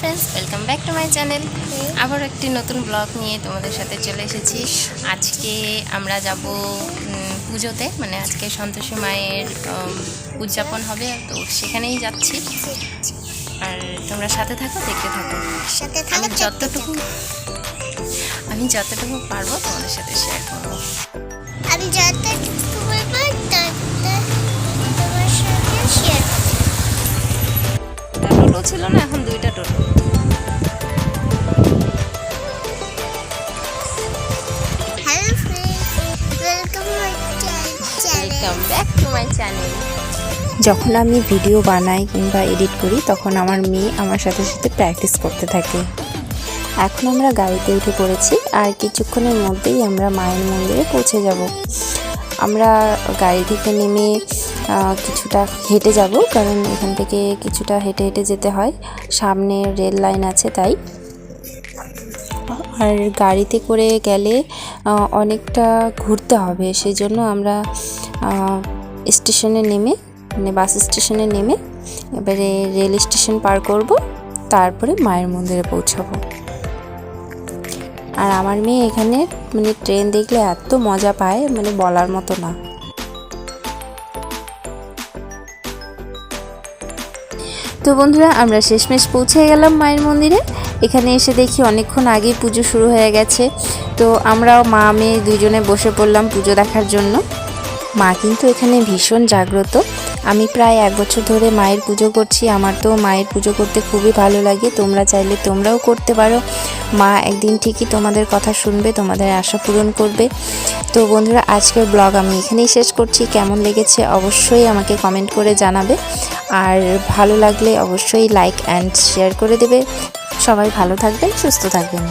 Friends welcome back to my channel आबार एक नतून ब्लग निये तुम्हारे साथे चले एसेछि। आज के आमरा जाबो पुजोते माने आज के सन्तोषी मायेर उद्यापन होबे तो सेखानेई जाচ্ছি और তোমরা সাথে থাকো দেখতে থাকো। আমি যতটুকু পারবো তোমাদের সাথে শেয়ার করব। আমি যতটুকু পারবো তোমার সাথে শেয়ার করব। টোটো ছিল না, এখন দুইটা টোটো। Hello friends welcome back to my channel. যখন আমি ভিডিও বানাই কিংবা এডিট করি তখন আমার মেয়ে আমার সাথে সাথে প্র্যাকটিস করতে থাকে। এখন আমরা গাড়িতে উঠে পড়েছি আর কিছুক্ষণের মধ্যেই আমরা মায়ের মন্দিরে পৌঁছে যাব। আমরা গাড়ি থেকে নেমে কিছুটা হেঁটে যাব, কারণ এখান থেকে কিছুটা হেঁটে হেঁটে যেতে হয়, সামনে রেল লাইন আছে তাই। আর গাড়িতে করে গেলে অনেকটা ঘুরতে হবে, সেই জন্য আমরা স্টেশনে নেমে মানে বাস স্টেশনে নেমে এবারে রেল স্টেশন পার করব, তারপরে মায়ের মন্দিরে পৌঁছাবো। আর আমার মেয়ে এখানে মানে ট্রেন দেখলে এত মজা পায় মানে বলার মতো না। তো বন্ধুরা আমরা শেষমেশ পৌঁছে গেলাম মায়ের মন্দিরে। এখানে এসে দেখি অনেকক্ষণ আগেই পুজো শুরু হয়ে গেছে, তো আমরাও মা মেয়ে দুইজনে বসে পড়লাম পুজো দেখার জন্য। মা কিন্তু এখানে ভীষণ জাগ্রত। আমি প্রায় 1 বছর ধরে মায়ের পুজো করছি, আমার তো মায়ের পুজো করতে খুবই ভালো লাগে। তোমরা চাইলে তোমরাও করতে পারো, মা একদিন ঠিকই তোমাদের কথা শুনবে, তোমাদের আশা পূরণ করবে। তো বন্ধুরা আজকের ব্লগ আমি এখানেই শেষ করছি। কেমন লেগেছে অবশ্যই আমাকে কমেন্ট করে জানাবে, আর ভালো লাগলে অবশ্যই লাইক অ্যান্ড শেয়ার করে দেবে। সবাই ভালো থাকবেন, সুস্থ থাকবেন।